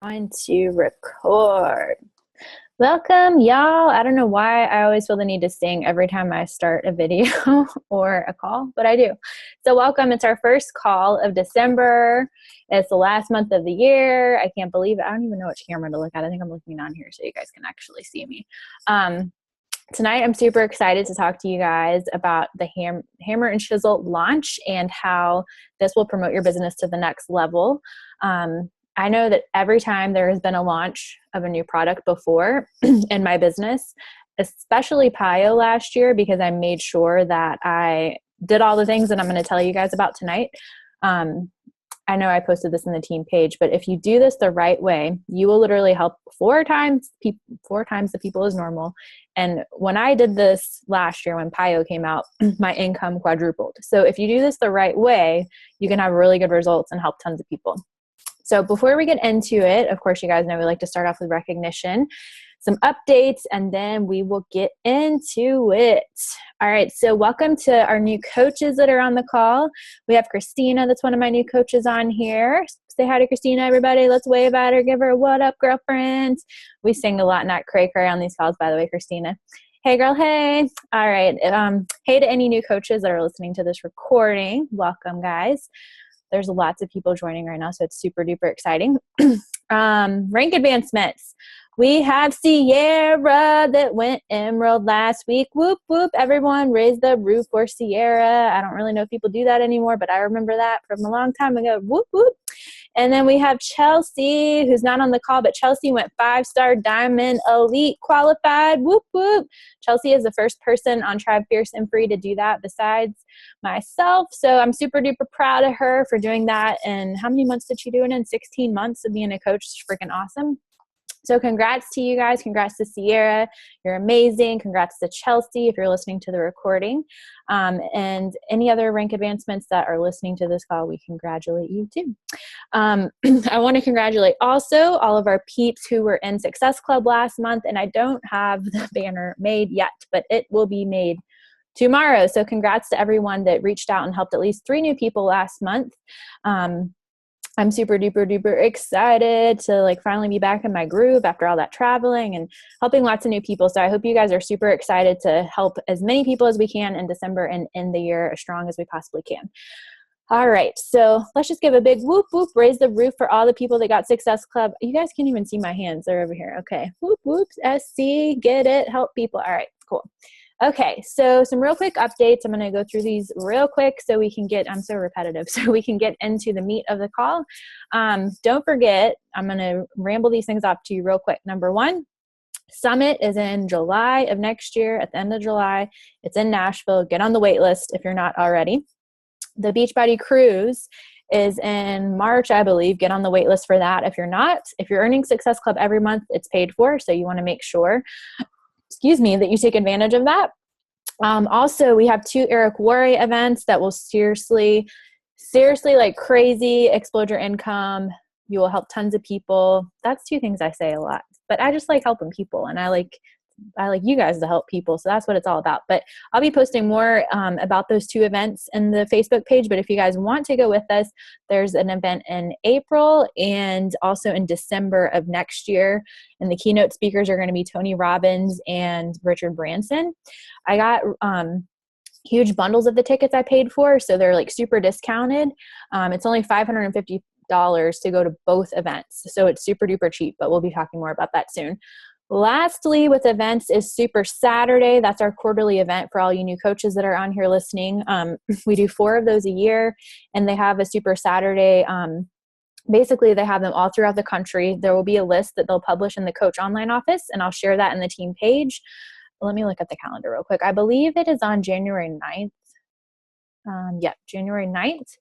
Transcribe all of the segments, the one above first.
Going to record. Welcome, y'all. I don't know why I always feel the need to sing every time I start a video or a call, but I do. So welcome. It's our first call of December. It's the last month of the year. I can't believe it. I don't even know which camera to look at. I think I'm looking on here so you guys can actually see me. Tonight, I'm super excited to talk to you guys about the Hammer and Chisel launch and how this will promote your business to the next level. I know that every time there has been a launch of a new product before in my business, especially Pio last year, because I made sure that I did all the things that I'm going to tell you guys about tonight. I know I posted this in the team page, but if you do this the right way, you will literally help four times the people as normal. And when I did this last year, when Pio came out, my income quadrupled. So if you do this the right way, you can have really good results and help tons of people. So before we get into it, of course, you guys know we like to start off with recognition, some updates, and then we will get into it. All right, so welcome to our new coaches that are on the call. We have Christina, that's one of my new coaches on here. Say hi to Christina, everybody. Let's wave at her. Give her a what up, girlfriend. We sing a lot, not cray cray on these calls, by the way, Christina. Hey, girl, hey. All right, hey to any new coaches that are listening to this recording. Welcome, guys. There's lots of people joining right now, so it's super duper exciting. Rank advancements. We have Sierra that went emerald last week. Whoop, whoop. Everyone raise the roof for Sierra. I don't really know if people do that anymore, but I remember that from a long time ago. Whoop, whoop. And then we have Chelsea, who's not on the call, but Chelsea went 5-star Diamond Elite qualified. Whoop, whoop. Chelsea is the first person on Tribe Fierce and Free to do that besides myself. So I'm super duper proud of her for doing that. And how many months did she do it in? 16 months of being a coach. It's freaking awesome. So congrats to you guys. Congrats to Sierra. You're amazing. Congrats to Chelsea if you're listening to the recording. And any other rank advancements that are listening to this call, we congratulate you too. I want to congratulate also all of our peeps who were in Success Club last month. And I don't have the banner made yet, but it will be made tomorrow. So congrats to everyone that reached out and helped at least 3 new people last month. I'm super duper duper excited to finally be back in my groove after all that traveling and helping lots of new people. So I hope you guys are super excited to help as many people as we can in December and end the year as strong as we possibly can. All right, so let's just give a big whoop whoop, raise the roof for all the people that got Success Club. You guys can't even see my hands. They're over here. Okay, whoop whoop, SC, get it, help people. All right, cool. Okay, so some real quick updates. I'm going to go through these real quick so we can get, I'm so repetitive, so we can get into the meat of the call. Don't forget, I'm going to ramble these things off to you real quick. Number 1, Summit is in July of next year, at the end of July. It's in Nashville. Get on the wait list if you're not already. The Beachbody Cruise is in March, I believe. Get on the wait list for that if you're not. If you're earning Success Club every month, it's paid for, so you want to make sure that you take advantage of that. Also, we have 2 Eric Worre events that will seriously like crazy explode your income. You will help tons of people. That's 2 things I say a lot, but I just like helping people, and I like you guys to help people. So that's what it's all about. But I'll be posting more about those 2 events in the Facebook page. But if you guys want to go with us, there's an event in April and also in December of next year. And the keynote speakers are going to be Tony Robbins and Richard Branson. I got huge bundles of the tickets I paid for, so they're super discounted. It's only $550 to go to both events. So it's super duper cheap, but we'll be talking more about that soon. Lastly, with events is Super Saturday. That's our quarterly event for all you new coaches that are on here listening. We do 4 of those a year, and they have a Super Saturday. Basically, they have them all throughout the country. There will be a list that they'll publish in the Coach Online office, and I'll share that in the team page. Let me look at the calendar real quick. I believe it is on January 9th. January 9th.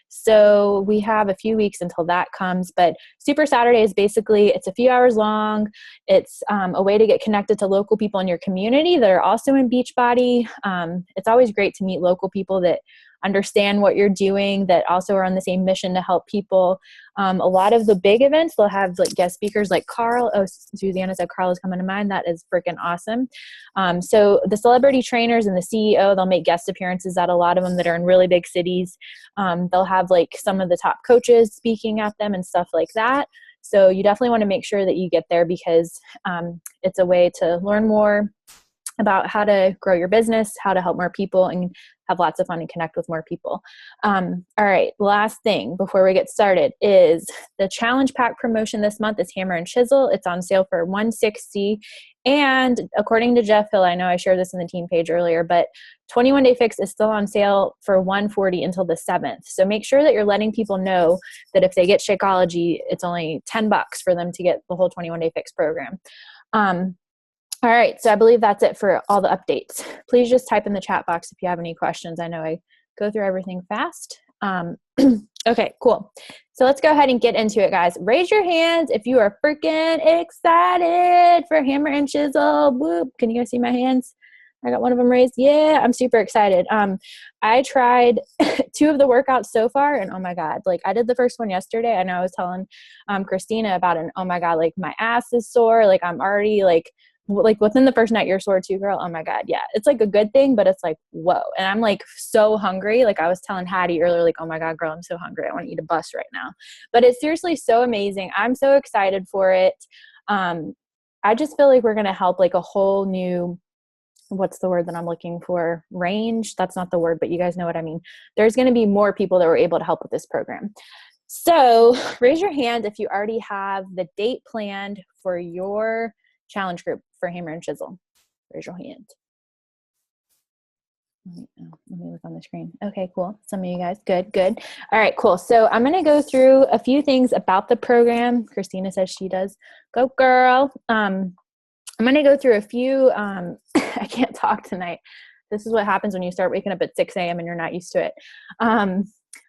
So we have a few weeks until that comes, but Super Saturday is basically, it's a few hours long. It's a way to get connected to local people in your community that are also in Beachbody. It's always great to meet local people that understand what you're doing, that also are on the same mission to help people. A lot of the big events, they'll have guest speakers like Carl. Oh, Susanna said Carl is coming to mind. That is freaking awesome. So the celebrity trainers and the CEO, they'll make guest appearances at a lot of them that are in really big cities. They'll have some of the top coaches speaking at them and stuff like that. So you definitely want to make sure that you get there, because it's a way to learn more about how to grow your business, how to help more people, and have lots of fun and connect with more people. All right, last thing before we get started is the challenge pack promotion this month is Hammer and Chisel. It's on sale for $160. And according to Jeff Hill, I know I shared this in the team page earlier, but 21 Day Fix is still on sale for $140 until the 7th. So make sure that you're letting people know that if they get Shakeology, it's only $10 for them to get the whole 21 Day Fix program. All right, so I believe that's it for all the updates. Please just type in the chat box if you have any questions. I know I go through everything fast. Okay, cool. So let's go ahead and get into it, guys. Raise your hands if you are freaking excited for Hammer and Chisel. Whoop. Can you guys see my hands? I got one of them raised. Yeah, I'm super excited. I tried 2 of the workouts so far, and oh my God, like I did the first one yesterday. I know I was telling Christina about it, and oh my God, like my ass is sore. Like I'm already like within the first night you're sore too, girl. Oh my God. Yeah. It's like a good thing, but it's like, whoa. And I'm like so hungry. Like I was telling Hattie earlier, like, oh my God, girl, I'm so hungry. I want to eat a bus right now. But it's seriously so amazing. I'm so excited for it. I just feel like we're going to help like a whole new, what's the word that I'm looking for? Range. That's not the word, but you guys know what I mean. There's going to be more people that were able to help with this program. So raise your hand if you already have the date planned for your challenge group for Hammer and Chisel. Raise your hand. Let me look on the screen. Okay, cool. Some of you guys. Good. All right, cool. So I'm going to go through a few things about the program. Christina says she does. Go girl. I'm going to go through a few. I can't talk tonight. This is what happens when you start waking up at 6 a.m. and you're not used to it. I'm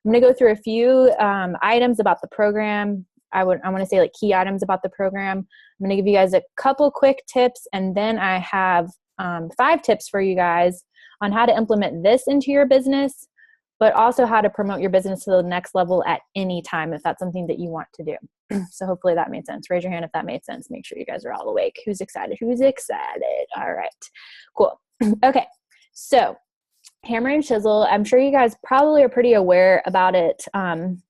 going to go through a few items about the program. I want to say like key items about the program. I'm going to give you guys a couple quick tips, and then I have 5 tips for you guys on how to implement this into your business, but also how to promote your business to the next level at any time if that's something that you want to do. So hopefully that made sense. Raise your hand if that made sense. Make sure you guys are all awake. Who's excited? All right, cool. Okay, so Hammer and Chisel, I'm sure you guys probably are pretty aware about it.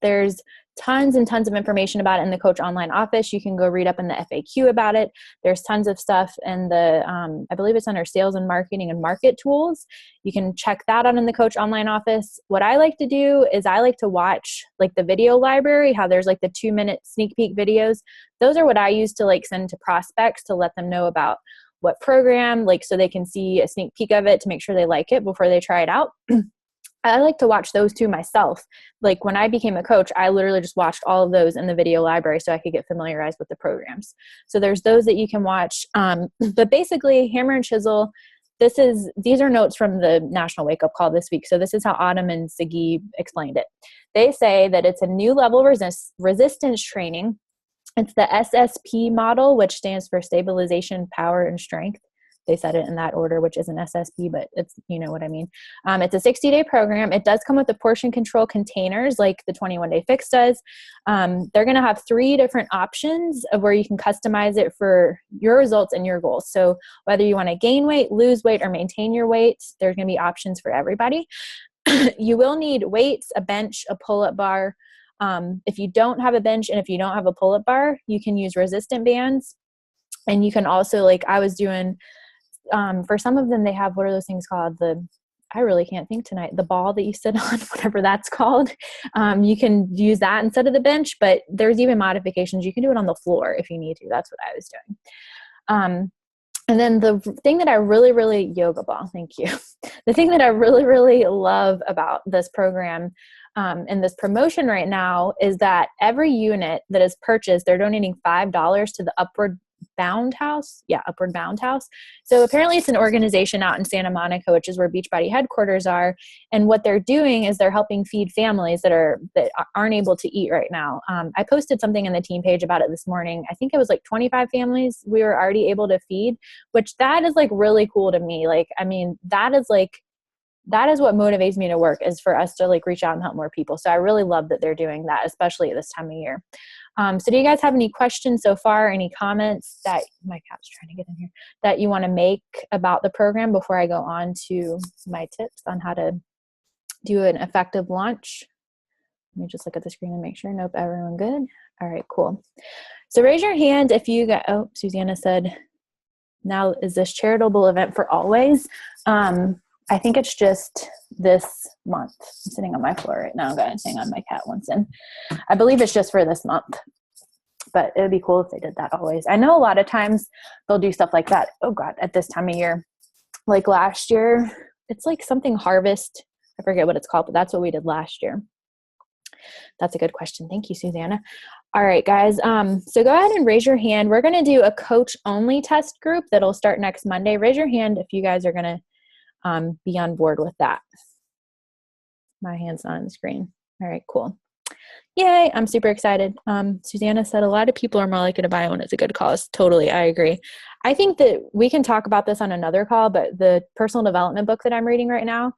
There's tons and tons of information about it in the Coach Online office. You can go read up in the FAQ about it. There's tons of stuff in the, I believe it's under sales and marketing and market tools. You can check that out in the Coach Online office. What I like to do is I like to watch like the video library, how there's like the 2-minute sneak peek videos. Those are what I use to like send to prospects to let them know about what program, like so they can see a sneak peek of it to make sure they like it before they try it out. I like to watch those too myself. Like when I became a coach, I literally just watched all of those in the video library so I could get familiarized with the programs. So there's those that you can watch. But basically, Hammer and Chisel, these are notes from the National Wake Up Call this week. So this is how Autumn and Siggy explained it. They say that it's a new level resistance training. It's the SSP model, which stands for Stabilization, Power, and Strength. They said it in that order, which isn't SSP, but it's, you know what I mean. It's a 60-day program. It does come with the portion control containers like the 21 Day Fix does. They're going to have 3 different options of where you can customize it for your results and your goals. So whether you want to gain weight, lose weight, or maintain your weight, there's going to be options for everybody. You will need weights, a bench, a pull-up bar. If you don't have a bench and if you don't have a pull-up bar, you can use resistant bands. And you can also, like I was doing, for some of them, they have, what are those things called? I really can't think tonight. The ball that you sit on, whatever that's called. You can use that instead of the bench, but there's even modifications. You can do it on the floor if you need to. That's what I was doing. And then the thing that I really, yoga ball, thank you. The thing that I really love about this program and this promotion right now is that every unit that is purchased, they're donating $5 to the Upward Bound House. Yeah, Upward Bound House. So apparently it's an organization out in Santa Monica, which is where Beachbody headquarters are. And what they're doing is they're helping feed families that aren't able to eat right now. I posted something in the team page about it this morning. I think it was like 25 families we were already able to feed, which that is like really cool to me. Like, I mean, that is what motivates me to work, is for us to like reach out and help more people. So I really love that they're doing that, especially at this time of year. So do you guys have any questions so far? Any comments that my cat's trying to get in here that you want to make about the program before I go on to my tips on how to do an effective launch? Let me just look at the screen and make sure. Nope, everyone good. All right, cool. So raise your hand if you got, oh, Susanna said, now is this charitable event for always? I think it's just this month. I'm sitting on my floor right now. Guys, hang on, my cat wants in. I believe it's just for this month, but it would be cool if they did that always. I know a lot of times they'll do stuff like that. Oh God, at this time of year, like last year, it's like something harvest. I forget what it's called, but that's what we did last year. That's a good question. Thank you, Susanna. All right, guys. So go ahead and raise your hand. We're going to do a coach only test group that'll start next Monday. Raise your hand if you guys are going to be on board with that. My hand's not on the screen. All right, cool. Yay. I'm super excited. Susanna said a lot of people are more likely to buy when it's a good cause. Totally. I agree. I think that we can talk about this on another call, but the personal development book that I'm reading right now,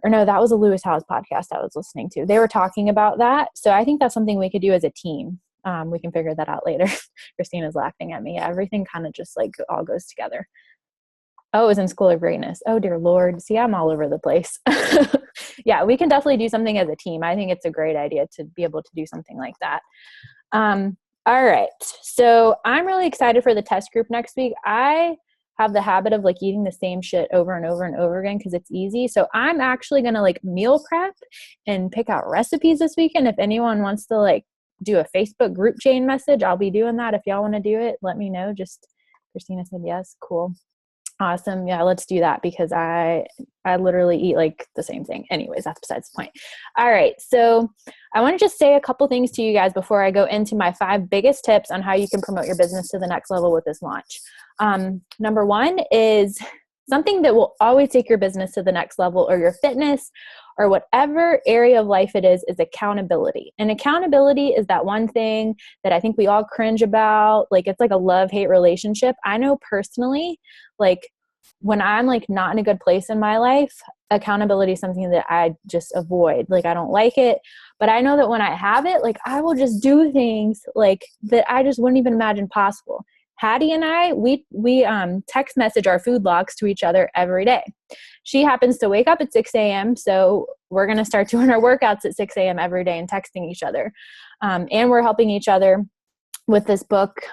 or no, that was a Lewis Howes podcast I was listening to. They were talking about that. So I think that's something we could do as a team. We can figure that out later. Christina's laughing at me. Everything kind of just like all goes together. Oh, it was in School of Greatness. Oh, dear Lord. See, I'm all over the place. Yeah, we can definitely do something as a team. I think it's a great idea to be able to do something like that. All right. So I'm really excited for the test group next week. I have the habit of like eating the same shit over and over and over again because it's easy. So I'm actually going to like meal prep and pick out recipes this weekend. If anyone wants to like do a Facebook group chain message, I'll be doing that. If y'all want to do it, let me know. Just Christina said yes. Cool. Awesome. Yeah, let's do that because I literally eat like the same thing. Anyways, that's besides the point. All right. So I want to just say a couple things to you guys before I go into my 5 biggest tips on how you can promote your business to the next level with this launch. Number 1 is something that will always take your business to the next level, or your fitness, or whatever area of life it is accountability. And accountability is that one thing that I think we all cringe about. Like, it's like a love-hate relationship. I know personally, like when I'm like not in a good place in my life, accountability is something that I just avoid. Like, I don't like it, but I know that when I have it, like I will just do things like that I just wouldn't even imagine possible. Hattie and I, we text message our food logs to each other every day. She happens to wake up at 6 a.m. So we're going to start doing our workouts at 6 a.m. every day and texting each other. And we're helping each other with this book.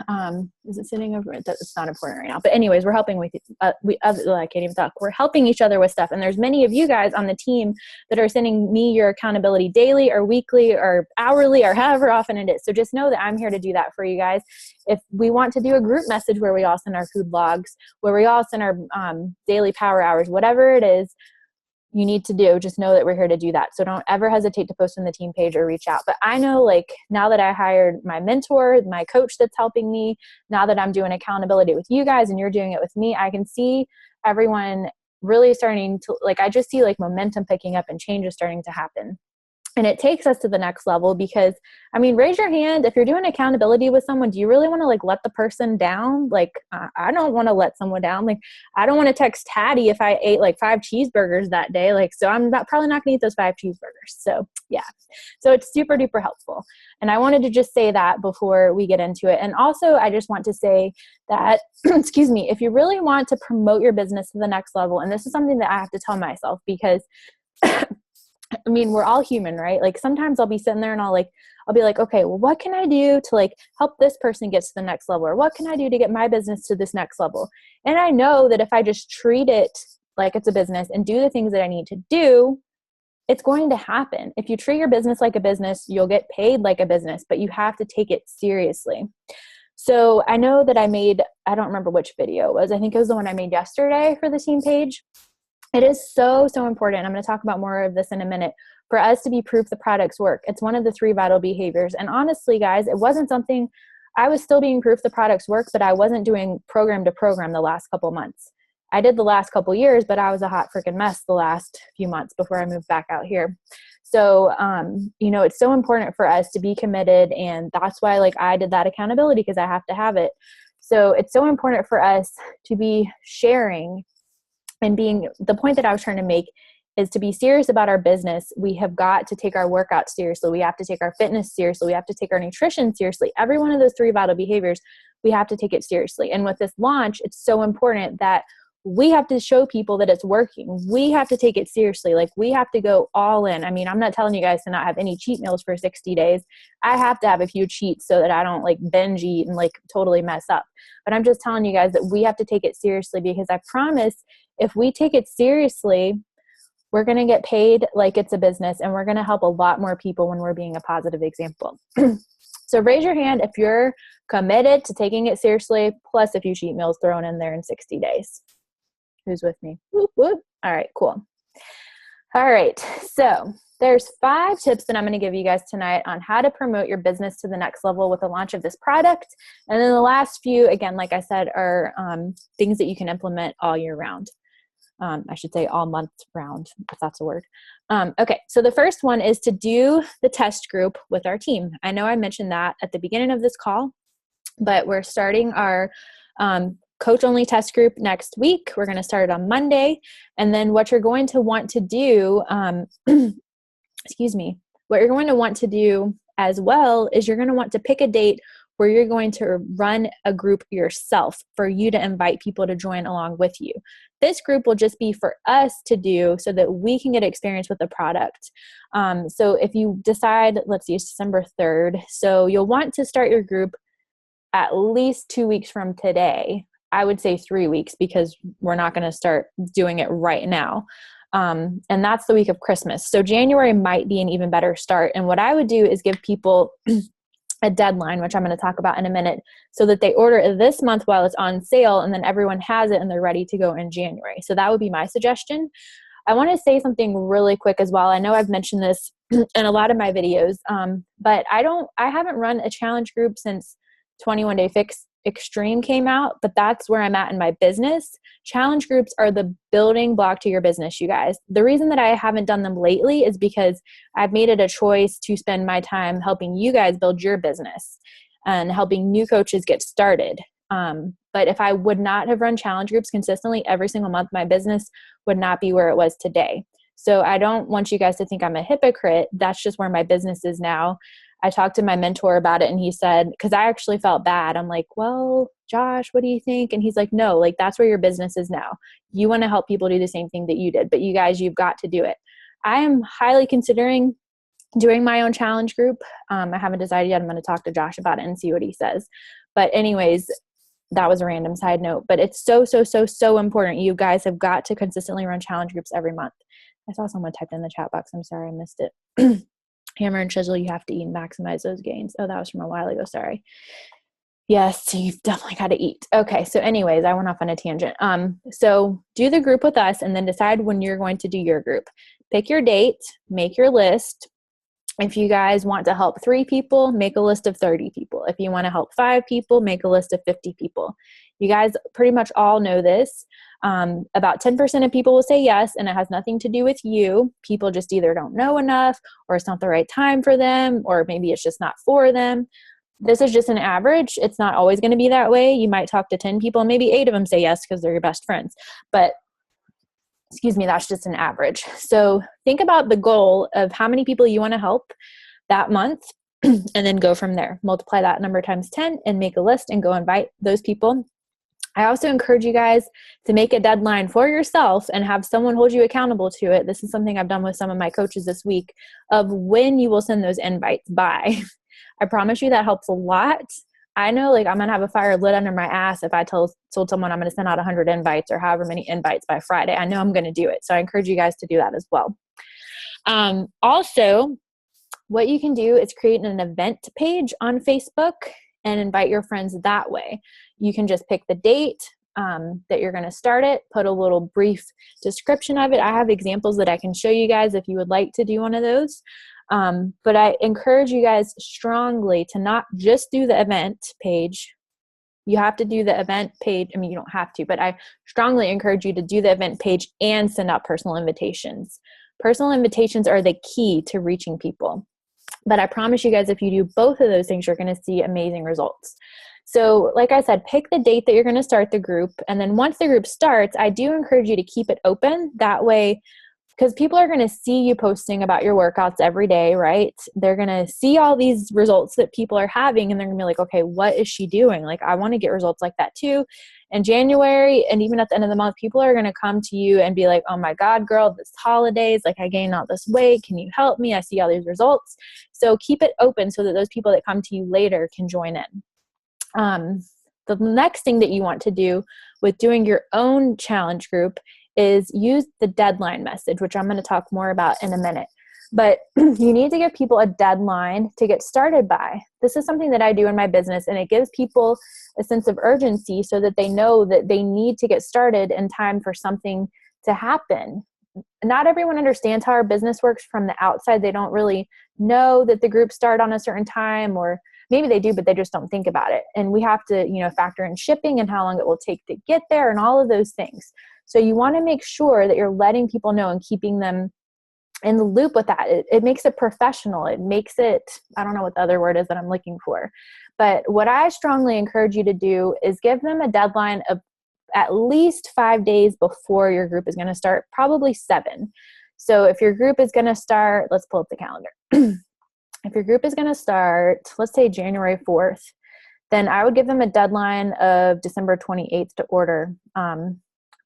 Is it sitting over? It's not important right now. But anyways, we're helping with, I can't even talk. We're helping each other with stuff. And there's many of you guys on the team that are sending me your accountability daily or weekly or hourly or however often it is. So just know that I'm here to do that for you guys. If we want to do a group message where we all send our food logs, where we all send our daily power hours, whatever it is you need to do, just know that we're here to do that. So don't ever hesitate to post on the team page or reach out. But I know, like, now that I hired my mentor, my coach that's helping me, now that I'm doing accountability with you guys and you're doing it with me, I can see everyone really starting to, like, I just see like momentum picking up and changes starting to happen. And it takes us to the next level because, I mean, raise your hand. If you're doing accountability with someone, do you really want to like let the person down? Like, I don't want to let someone down. Like, I don't want to text Hattie if I ate like 5 cheeseburgers that day. Like, so I'm probably not going to eat those 5 cheeseburgers. So yeah, so it's super duper helpful. And I wanted to just say that before we get into it. And also I just want to say that, excuse me, if you really want to promote your business to the next level, and this is something that I have to tell myself because I mean, we're all human, right? Like sometimes I'll be sitting there and I'll be like, okay, well, what can I do to like help this person get to the next level? Or what can I do to get my business to this next level? And I know that if I just treat it like it's a business and do the things that I need to do, it's going to happen. If you treat your business like a business, you'll get paid like a business, but you have to take it seriously. So I know that I don't remember which video it was. I think it was the one I made yesterday for the team page. It is so, so important. I'm going to talk about more of this in a minute. For us to be proof the products work. It's one of the 3 vital behaviors. And honestly, guys, it wasn't something, I was still being proof the products work, but I wasn't doing program to program the last couple months. I did the last couple years, but I was a hot freaking mess the last few months before I moved back out here. So, it's so important for us to be committed. And that's why like I did that accountability because I have to have it. So it's so important for us to be sharing. And the point that I was trying to make is to be serious about our business. We have got to take our workouts seriously. We have to take our fitness seriously. We have to take our nutrition seriously. Every one of those 3 vital behaviors, we have to take it seriously. And with this launch, it's so important that we have to show people that it's working. We have to take it seriously. Like, we have to go all in. I mean, I'm not telling you guys to not have any cheat meals for 60 days. I have to have a few cheats so that I don't like binge eat and like totally mess up. But I'm just telling you guys that we have to take it seriously, because I promise if we take it seriously, we're going to get paid like it's a business, and we're going to help a lot more people when we're being a positive example. So raise your hand if you're committed to taking it seriously, plus a few cheat meals thrown in there in 60 days. Who's with me? Whoop, whoop. All right, cool. All right. So there's 5 tips that I'm going to give you guys tonight on how to promote your business to the next level with the launch of this product. And then the last few, again, like I said, are things that you can implement all year round. I should say all month round, if that's a word. Okay, so the first one is to do the test group with our team. I know I mentioned that at the beginning of this call, but we're starting our coach-only test group next week. We're going to start it on Monday. And then what you're going to want to do, excuse me, what you're going to want to do as well is you're going to want to pick a date where you're going to run a group yourself for you to invite people to join along with you. This group will just be for us to do so that we can get experience with the product. So if you decide, let's see, it's December 3rd. So you'll want to start your group at least 2 weeks from today. I would say 3 weeks, because we're not going to start doing it right now. And that's the week of Christmas. So January might be an even better start. And what I would do is give people a deadline, which I'm going to talk about in a minute, so that they order it this month while it's on sale, and then everyone has it and they're ready to go in January. So that would be my suggestion. I want to say something really quick as well. I know I've mentioned this in a lot of my videos, but I haven't run a challenge group since 21 Day Fix Extreme came out, but that's where I'm at in my business. Challenge groups are the building block to your business, you guys. The reason that I haven't done them lately is because I've made it a choice to spend my time helping you guys build your business and helping new coaches get started. But if I would not have run challenge groups consistently every single month, my business would not be where it was today. So I don't want you guys to think I'm a hypocrite. That's just where my business is now. I talked to my mentor about it, and he said, because I actually felt bad. I'm like, well, Josh, what do you think? And he's like, no, like that's where your business is now. You want to help people do the same thing that you did, but you guys, you've got to do it. I am highly considering doing my own challenge group. I haven't decided yet. I'm going to talk to Josh about it and see what he says. But anyways, that was a random side note, but it's so, so, so, so important. You guys have got to consistently run challenge groups every month. I saw someone typed in the chat box. I'm sorry, I missed it. Hammer and chisel, you have to eat and maximize those gains. Oh, that was from a while ago. Sorry. Yes, you've definitely got to eat. Okay. So anyways, I went off on a tangent. So do the group with us and then decide when you're going to do your group. Pick your date, make your list. If you guys want to help 3 people, make a list of 30 people. If you want to help 5 people, make a list of 50 people. You guys pretty much all know this. About 10% of people will say yes, and it has nothing to do with you. People just either don't know enough, or it's not the right time for them, or maybe it's just not for them. This is just an average. It's not always going to be that way. You might talk to 10 people, and maybe 8 of them say yes because they're your best friends. But excuse me, that's just an average. So think about the goal of how many people you want to help that month, and then go from there. Multiply that number times 10 and make a list and go invite those people. I also encourage you guys to make a deadline for yourself and have someone hold you accountable to it. This is something I've done with some of my coaches this week, of when you will send those invites by. I promise you that helps a lot. I know, like, I'm going to have a fire lit under my ass if I told someone I'm going to send out 100 invites or however many invites by Friday. I know I'm going to do it. So I encourage you guys to do that as well. Also, what you can do is create an event page on Facebook and invite your friends that way. You can just pick the date that you're going to start it, put a little brief description of it. I have examples that I can show you guys if you would like to do one of those. But I encourage you guys strongly to not just do the event page. You have to do the event page. I mean, you don't have to, but I strongly encourage you to do the event page and send out personal invitations. Personal invitations are the key to reaching people. But I promise you guys, if you do both of those things, you're going to see amazing results. So like I said, pick the date that you're going to start the group. And then once the group starts, I do encourage you to keep it open. That way, because people are going to see you posting about your workouts every day, right? They're going to see all these results that people are having, and they're going to be like, okay, what is she doing? Like, I want to get results like that too. In January, and even at the end of the month, people are going to come to you and be like, oh my God, girl, this holidays, like I gained all this weight. Can you help me? I see all these results. So keep it open so that those people that come to you later can join in. The next thing that you want to do with doing your own challenge group is use the deadline message, which I'm going to talk more about in a minute. But you need to give people a deadline to get started by. This is something that I do in my business, and it gives people a sense of urgency so that they know that they need to get started in time for something to happen. Not everyone understands how our business works from the outside. They don't really know that the groups start on a certain time, or maybe they do, but they just don't think about it. And we have to, factor in shipping and how long it will take to get there and all of those things. So you want to make sure that you're letting people know and keeping them in the loop with that. It makes it professional. It makes it, I don't know what the other word is that I'm looking for. But what I strongly encourage you to do is give them a deadline of at least 5 days before your group is going to start, probably 7. So if your group is going to start, let's pull up the calendar. If your group is going to start, let's say January 4th, then I would give them a deadline of December 28th to order.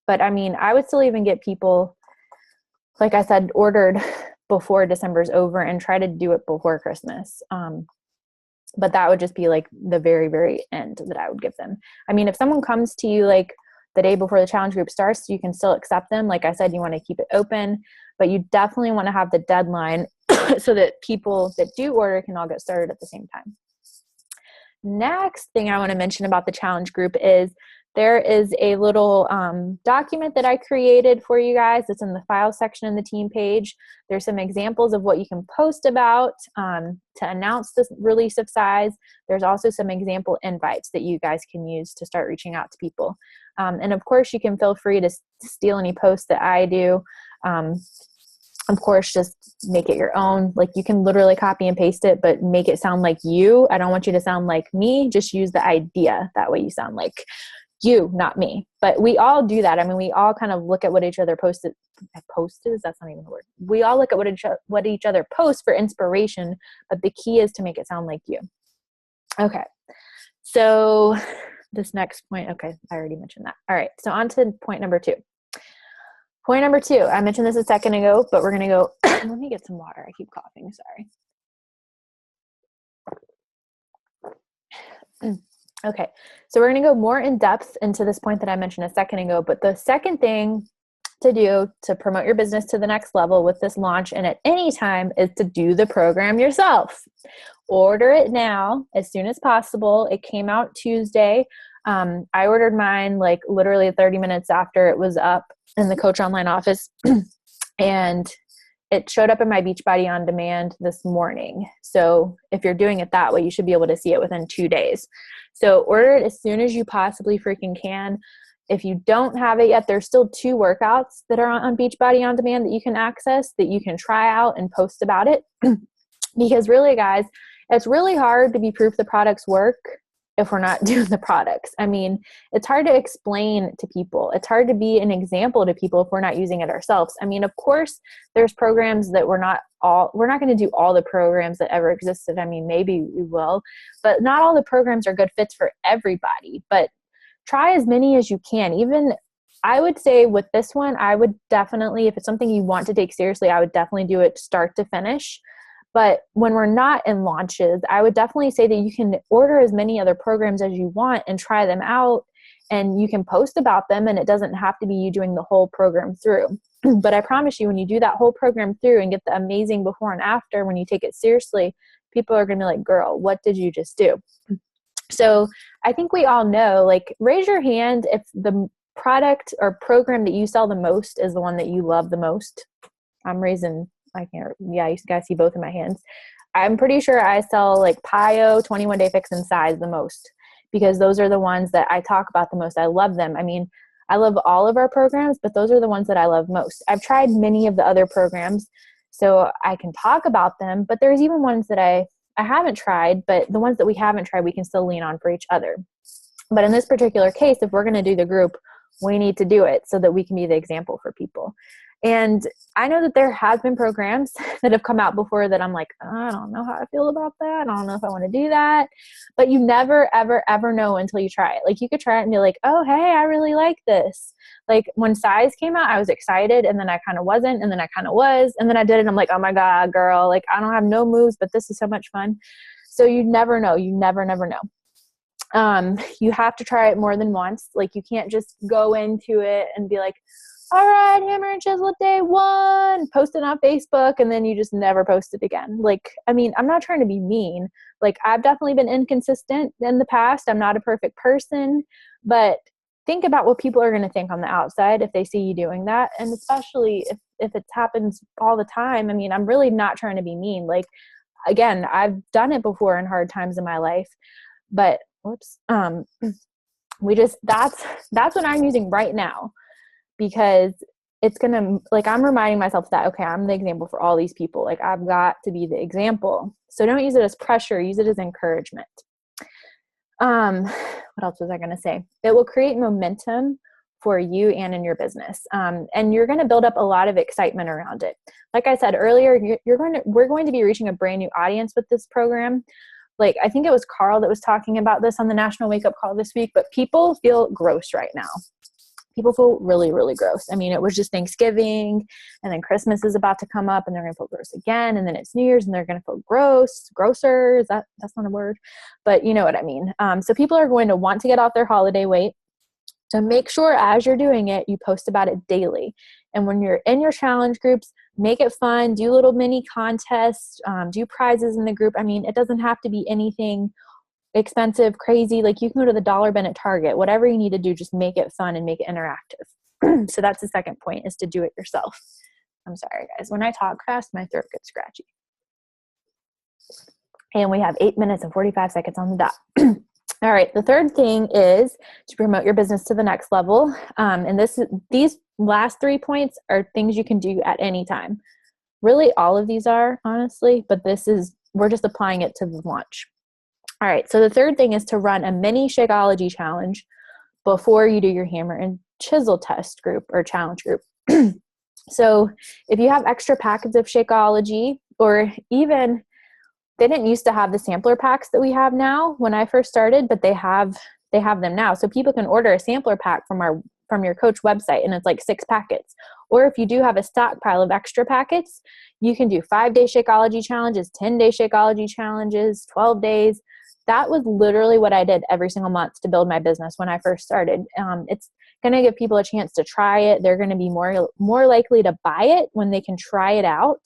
But I mean, I would still even get people, like I said, ordered before December's over and try to do it before Christmas. But that would just be like the very, very end that I would give them. I mean, if someone comes to you like the day before the challenge group starts, you can still accept them. Like I said, you want to keep it open, but you definitely want to have the deadline so that people that do order can all get started at the same time. Next thing I want to mention about the challenge group is there is a little document that I created for you guys. It's in the file section in the team page. There's some examples of what you can post about to announce the release of size. There's also some example invites that you guys can use to start reaching out to people. And of course, you can feel free to steal any posts that I do. Of course, just make it your own. Like you can literally copy and paste it, but make it sound like you. I don't want you to sound like me. Just use the idea. That way you sound like you, not me. But we all do that. I mean, we all kind of look at what each other posted. That's not even a word. We all look at what each other posts for inspiration, but the key is to make it sound like you. Okay. So this next point, okay, I already mentioned that. All right. So on to point number 2. Point number 2, I mentioned this a second ago, but we're going to go, let me get some water. I keep coughing, sorry. Okay, so we're going to go more in depth into this point that I mentioned a second ago, but the second thing to do to promote your business to the next level with this launch and at any time is to do the program yourself. Order it now as soon as possible. It came out Tuesday. I ordered mine like literally 30 minutes after it was up in the Coach Online office, and it showed up in my Beachbody On Demand this morning. So if you're doing it that way, you should be able to see it within 2 days. So order it as soon as you possibly freaking can. If you don't have it yet, there's still 2 workouts that are on Beachbody On Demand that you can access, that you can try out and post about it. Because really, guys, it's really hard to be proof the products work if we're not doing the products. I mean, it's hard to explain to people. It's hard to be an example to people if we're not using it ourselves. I mean, of course, there's programs that we're not going to do all the programs that ever existed. I mean, maybe we will, but not all the programs are good fits for everybody. But try as many as you can. Even I would say with this one, I would definitely, if it's something you want to take seriously, I would definitely do it start to finish. But when we're not in launches, I would definitely say that you can order as many other programs as you want and try them out, and you can post about them, and it doesn't have to be you doing the whole program through. But I promise you, when you do that whole program through and get the amazing before and after, when you take it seriously, people are going to be like, girl, what did you just do? So I think we all know, like, raise your hand if the product or program that you sell the most is the one that you love the most. I'm raising, you guys see both in my hands. I'm pretty sure I sell like PiYo, 21 Day Fix, and Size the most, because those are the ones that I talk about the most. I love them. I mean, I love all of our programs, but those are the ones that I love most. I've tried many of the other programs, so I can talk about them, but there's even ones that I haven't tried, but the ones that we haven't tried, we can still lean on for each other. But in this particular case, if we're going to do the group, we need to do it so that we can be the example for people. And I know that there have been programs that have come out before that I'm like, I don't know how I feel about that. I don't know if I want to do that. But you never, ever, ever know until you try it. Like you could try it and be like, oh, hey, I really like this. Like when size came out, I was excited and then I kind of wasn't and then I kind of was. And then I did it and I'm like, oh my God, girl, like I don't have no moves, but this is so much fun. So you never know. You never know. You have to try it more than once. Like you can't just go into it and be like, all right, hammer and chisel day 1, post it on Facebook, and then you just never post it again. Like, I mean, I'm not trying to be mean. Like I've definitely been inconsistent in the past. I'm not a perfect person, but think about what people are going to think on the outside if they see you doing that. And especially if it happens all the time. I mean, I'm really not trying to be mean. Like, again, I've done it before in hard times in my life, but that's what I'm using right now, because it's going to, like, I'm reminding myself that, okay, I'm the example for all these people. Like I've got to be the example. So don't use it as pressure, use it as encouragement. What else was I going to say? It will create momentum for you and in your business. And you're going to build up a lot of excitement around it. Like I said earlier, we're going to be reaching a brand new audience with this program. Like, I think it was Carl that was talking about this on the National Wake Up Call this week, but people feel gross right now. People feel really, really gross. I mean, it was just Thanksgiving and then Christmas is about to come up and they're going to feel gross again. And then it's New Year's and they're going to feel grosser. That's not a word, but you know what I mean? So people are going to want to get off their holiday weight. So make sure as you're doing it, you post about it daily. And when you're in your challenge groups, make it fun, do little mini contests, do prizes in the group. I mean, it doesn't have to be anything expensive, crazy. Like you can go to the dollar bin at Target, whatever you need to do, just make it fun and make it interactive. So that's the second point, is to do it yourself. I'm sorry, guys. When I talk fast, my throat gets scratchy. And we have 8 minutes and 45 seconds on the dot. All right. The third thing is to promote your business to the next level. And these last 3 points are things you can do at any time. Really, all of these are, honestly, but we're just applying it to the launch. All right. So the third thing is to run a mini Shakeology challenge before you do your hammer and chisel test group or challenge group. So if you have extra packets of Shakeology, or even they didn't used to have the sampler packs that we have now when I first started, but they have them now. So people can order a sampler pack from your coach website, and it's like 6 packets. Or if you do have a stockpile of extra packets, you can do 5-day Shakeology challenges, 10-day Shakeology challenges, 12 days. That was literally what I did every single month to build my business when I first started. It's going to give people a chance to try it. They're going to be more likely to buy it when they can try it out.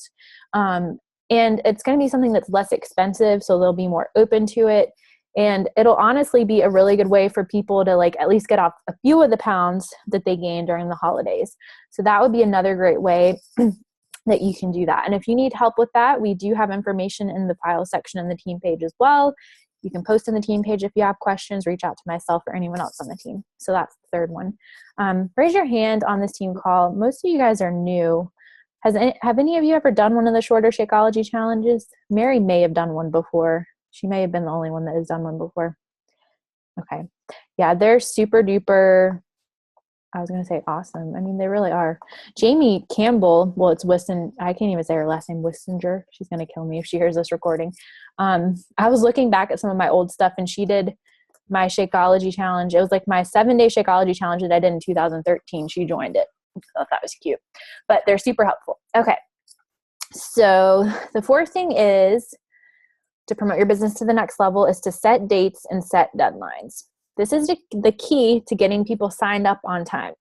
And it's going to be something that's less expensive, so they'll be more open to it. And it'll honestly be a really good way for people to like at least get off a few of the pounds that they gained during the holidays. So that would be another great way that you can do that. And if you need help with that, we do have information in the file section in the team page as well. You can post in the team page if you have questions, reach out to myself or anyone else on the team. So that's the third one. Raise your hand on this team call. Most of you guys are new. Have any of you ever done one of the shorter Shakeology challenges? Mary may have done one before. She may have been the only one that has done one before. Okay. Yeah, they're super duper, I was going to say awesome. I mean, they really are. Jamie Campbell, well, it's Wiston. I can't even say her last name, Wistinger. She's going to kill me if she hears this recording. I was looking back at some of my old stuff, and she did my Shakeology challenge. It was like my 7-day Shakeology challenge that I did in 2013. She joined it. I thought that was cute, but they're super helpful. Okay. So the fourth thing is to promote your business to the next level is to set dates and set deadlines. This is the key to getting people signed up on time.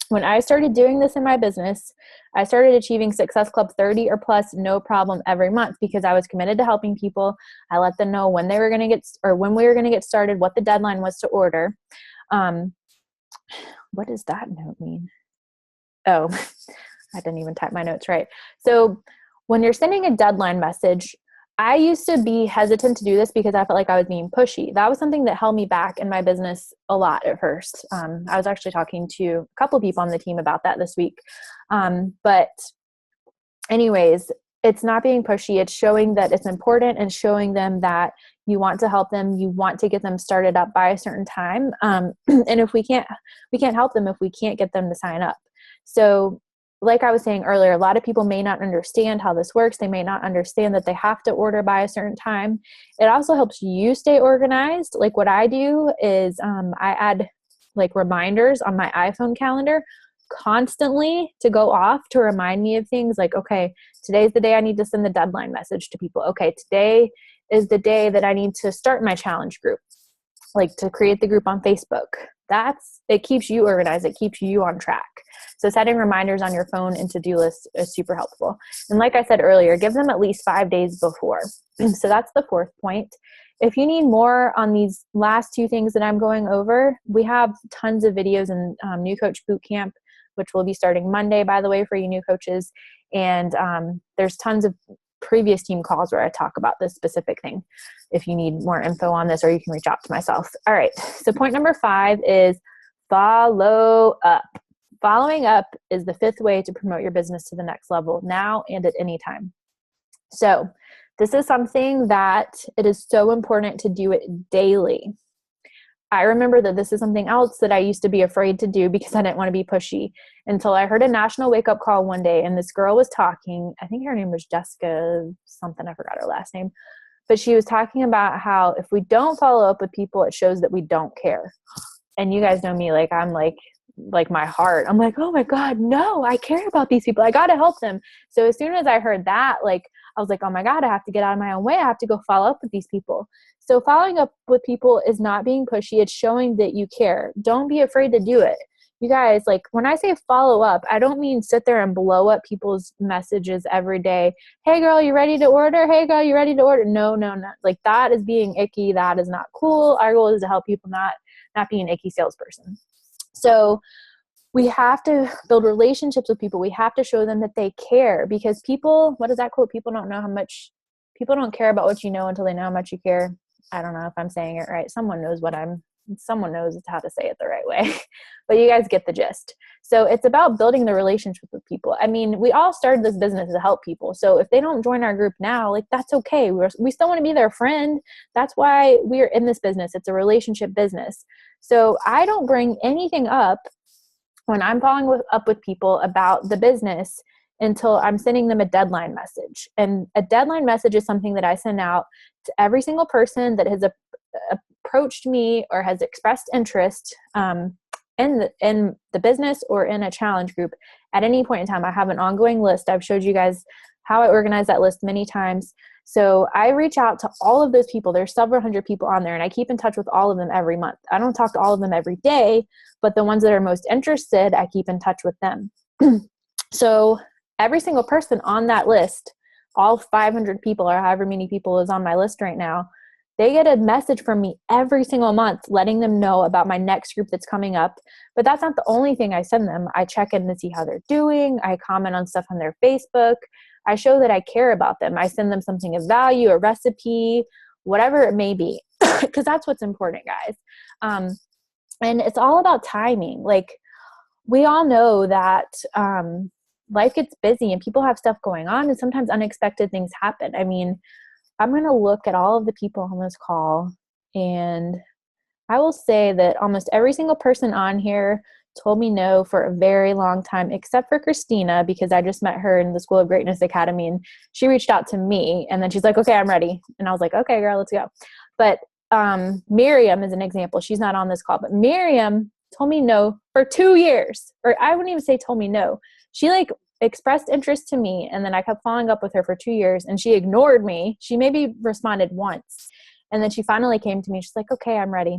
When I started doing this in my business, I started achieving Success Club 30 or plus no problem every month because I was committed to helping people. I let them know when they were going to get, or when we were going to get started, what the deadline was to order. What does that note mean? Oh, I didn't even type my notes right. So when you're sending a deadline message, I used to be hesitant to do this because I felt like I was being pushy. That was something that held me back in my business a lot at first. I was actually talking to a couple of people on the team about that this week. But anyways, it's not being pushy. It's showing that it's important and showing them that you want to help them. You want to get them started up by a certain time. And if we can't help them if we can't get them to sign up. So like I was saying earlier, a lot of people may not understand how this works. They may not understand that they have to order by a certain time. It also helps you stay organized. Like what I do is I add like reminders on my iPhone calendar constantly to go off to remind me of things like, okay, today's the day I need to send the deadline message to people. Okay, today is the day that I need to start my challenge group, like to create the group on Facebook. It keeps you organized. It keeps you on track. So setting reminders on your phone and to-do lists is super helpful. And like I said earlier, give them at least 5 days before. So that's the fourth point. If you need more on these last 2 things that I'm going over, we have tons of videos in New Coach Bootcamp, which will be starting Monday, by the way, for you new coaches. And there's tons of previous team calls where I talk about this specific thing if you need more info on this, or you can reach out to myself. All right. So point number 5 is follow up. Following up is the 5th way to promote your business to the next level now and at any time. So this is something that it is so important to do it daily. I remember that this is something else that I used to be afraid to do because I didn't want to be pushy until I heard a national wake-up call one day, and this girl was talking. I think her name was Jessica something. I forgot her last name. But she was talking about how if we don't follow up with people, it shows that we don't care. And you guys know me, like I'm like my heart. I'm like, oh my God, no, I care about these people. I got to help them. So as soon as I heard that, like, I was like, oh my God, I have to get out of my own way. I have to go follow up with these people. So following up with people is not being pushy. It's showing that you care. Don't be afraid to do it. You guys, like when I say follow up, I don't mean sit there and blow up people's messages every day. Hey girl, you ready to order? Hey girl, you ready to order? No. Like that is being icky. That is not cool. Our goal is to help people, not be an icky salesperson. So we have to build relationships with people. We have to show them that they care, because people, what is that quote? People don't care about what you know until they know how much you care. I don't know if I'm saying it right. Someone knows how to say it the right way, but you guys get the gist. So it's about building the relationship with people. I mean, we all started this business to help people. So if they don't join our group now, like that's okay. We still want to be their friend. That's why we're in this business. It's a relationship business. So I don't bring anything up when I'm following up with people about the business until I'm sending them a deadline message. And a deadline message is something that I send out to every single person that has approached me or has expressed interest in the business or in a challenge group at any point in time. I have an ongoing list. I've showed you guys how I organize that list many times. So I reach out to all of those people. There's several hundred people on there, and I keep in touch with all of them every month. I don't talk to all of them every day, but the ones that are most interested, I keep in touch with them. So every single person on that list, all 500 people or however many people is on my list right now, they get a message from me every single month letting them know about my next group that's coming up. But that's not the only thing I send them. I check in to see how they're doing. I comment on stuff on their Facebook. I show that I care about them. I send them something of value, a recipe, whatever it may be, because that's what's important, guys. And it's all about timing. Like we all know that life gets busy and people have stuff going on, and sometimes unexpected things happen. I mean, I'm going to look at all of the people on this call, and I will say that almost every single person on here told me no for a very long time, except for Christina, because I just met her in the School of Greatness Academy, and she reached out to me, and then she's like, okay, I'm ready. And I was like, okay, girl, let's go. But Miriam is an example. She's not on this call, but Miriam told me no for 2 years, or I wouldn't even say told me no. She like expressed interest to me, and then I kept following up with her for 2 years, and she ignored me. She maybe responded once, and then she finally came to me. She's like, okay, I'm ready.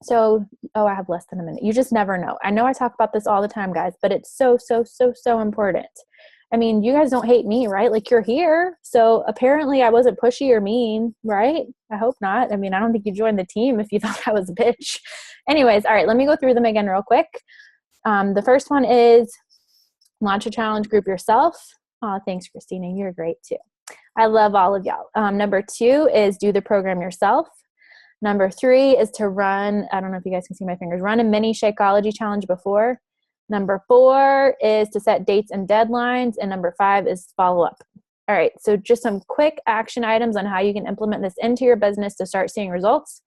So, I have less than a minute. You just never know. I know I talk about this all the time, guys, but it's so, so, so, so important. I mean, you guys don't hate me, right? Like you're here. So apparently I wasn't pushy or mean, right? I hope not. I mean, I don't think you joined the team if you thought I was a bitch. Anyways, all right, let me go through them again real quick. The first one is launch a challenge group yourself. Oh, thanks, Christina. You're great too. I love all of y'all. Number 2 is do the program yourself. Number 3 is to run, I don't know if you guys can see my fingers, run a mini Shakeology challenge before. Number 4 is to set dates and deadlines. And number 5 is follow up. All right, so just some quick action items on how you can implement this into your business to start seeing results.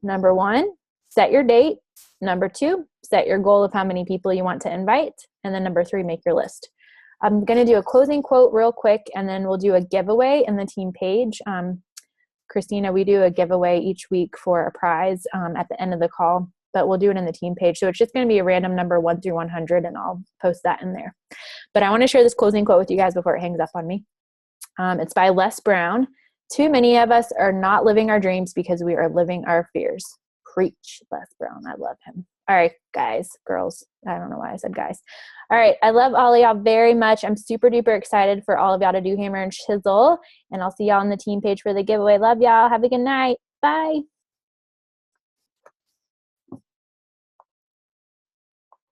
Number 1, set your date. Number 2, set your goal of how many people you want to invite. And then number 3, make your list. I'm going to do a closing quote real quick, and then we'll do a giveaway in the team page. Christina, we do a giveaway each week for a prize at the end of the call, but we'll do it in the team page. So it's just going to be a random number 1 through 100, and I'll post that in there. But I want to share this closing quote with you guys before it hangs up on me. It's by Les Brown. Too many of us are not living our dreams because we are living our fears. Preach, Les Brown. I love him. All right, guys, girls. I don't know why I said guys. All right. I love all of y'all very much. I'm super duper excited for all of y'all to do hammer and chisel. And I'll see y'all on the team page for the giveaway. Love y'all. Have a good night. Bye.